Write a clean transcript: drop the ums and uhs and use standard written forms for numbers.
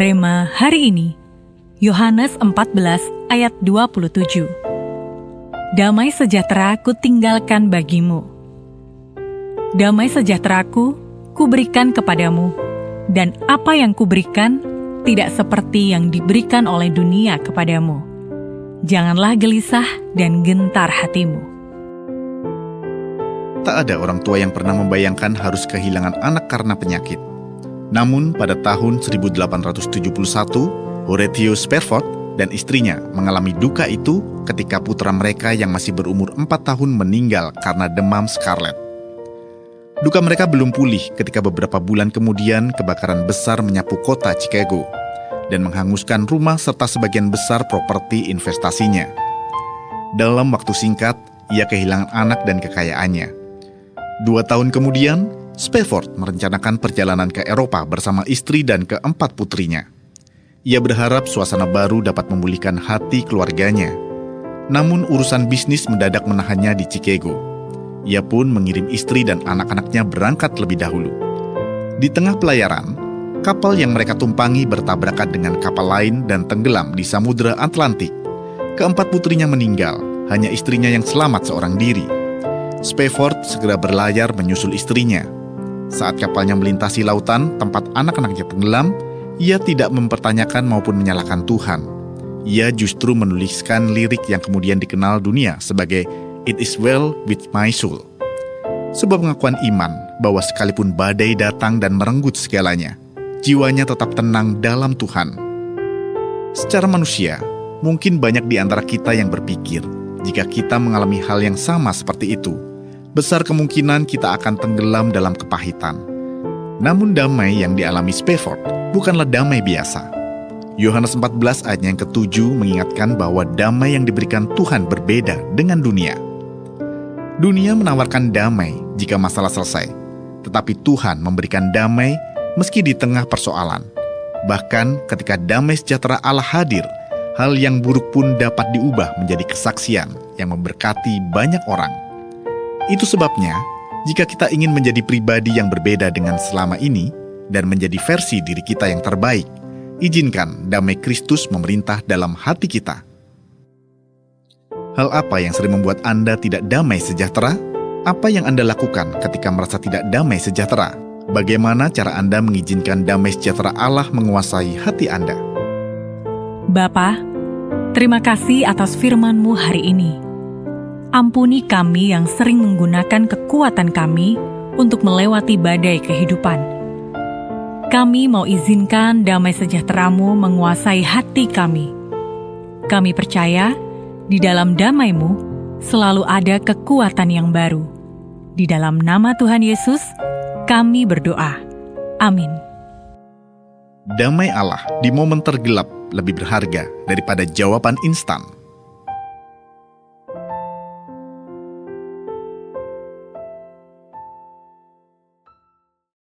Rema hari ini, Yohanes 14 ayat 27. Damai sejahtera kutinggalkan bagimu. Damai sejahteraku kuberikan kepadamu, dan apa yang kuberikan tidak seperti yang diberikan oleh dunia kepadamu. Janganlah gelisah dan gentar hatimu. Tak ada orang tua yang pernah membayangkan harus kehilangan anak karena penyakit. Namun pada tahun 1871, Horatio Spafford dan istrinya mengalami duka itu ketika putra mereka yang masih berumur 4 tahun meninggal karena demam scarlet. Duka mereka belum pulih ketika beberapa bulan kemudian kebakaran besar menyapu kota Chicago dan menghanguskan rumah serta sebagian besar properti investasinya. Dalam waktu singkat, ia kehilangan anak dan kekayaannya. 2 tahun kemudian, Spafford merencanakan perjalanan ke Eropa bersama istri dan keempat putrinya. Ia berharap suasana baru dapat memulihkan hati keluarganya. Namun urusan bisnis mendadak menahannya di Chicago. Ia pun mengirim istri dan anak-anaknya berangkat lebih dahulu. Di tengah pelayaran, kapal yang mereka tumpangi bertabrakan dengan kapal lain dan tenggelam di Samudra Atlantik. Keempat putrinya meninggal, hanya istrinya yang selamat seorang diri. Spafford segera berlayar menyusul istrinya. Saat kapalnya melintasi lautan tempat anak-anaknya tenggelam, ia tidak mempertanyakan maupun menyalahkan Tuhan. Ia justru menuliskan lirik yang kemudian dikenal dunia sebagai It is well with my soul. Sebuah pengakuan iman bahwa sekalipun badai datang dan merenggut segalanya, jiwanya tetap tenang dalam Tuhan. Secara manusia, mungkin banyak di antara kita yang berpikir, jika kita mengalami hal yang sama seperti itu, besar kemungkinan kita akan tenggelam dalam kepahitan. Namun damai yang dialami Spafford bukanlah damai biasa. Yohanes 14 ayat yang ke-7 mengingatkan bahwa damai yang diberikan Tuhan berbeda dengan dunia. Dunia menawarkan damai jika masalah selesai, tetapi Tuhan memberikan damai meski di tengah persoalan. Bahkan ketika damai sejahtera Allah hadir, hal yang buruk pun dapat diubah menjadi kesaksian yang memberkati banyak orang. Itu sebabnya, jika kita ingin menjadi pribadi yang berbeda dengan selama ini dan menjadi versi diri kita yang terbaik, izinkan damai Kristus memerintah dalam hati kita. Hal apa yang sering membuat Anda tidak damai sejahtera? Apa yang Anda lakukan ketika merasa tidak damai sejahtera? Bagaimana cara Anda mengizinkan damai sejahtera Allah menguasai hati Anda? Bapa, terima kasih atas firman-Mu hari ini. Ampuni kami yang sering menggunakan kekuatan kami untuk melewati badai kehidupan. Kami mau izinkan damai sejahtera-Mu menguasai hati kami. Kami percaya, di dalam damai-Mu selalu ada kekuatan yang baru. Di dalam nama Tuhan Yesus, kami berdoa. Amin. Damai Allah di momen tergelap lebih berharga daripada jawaban instan.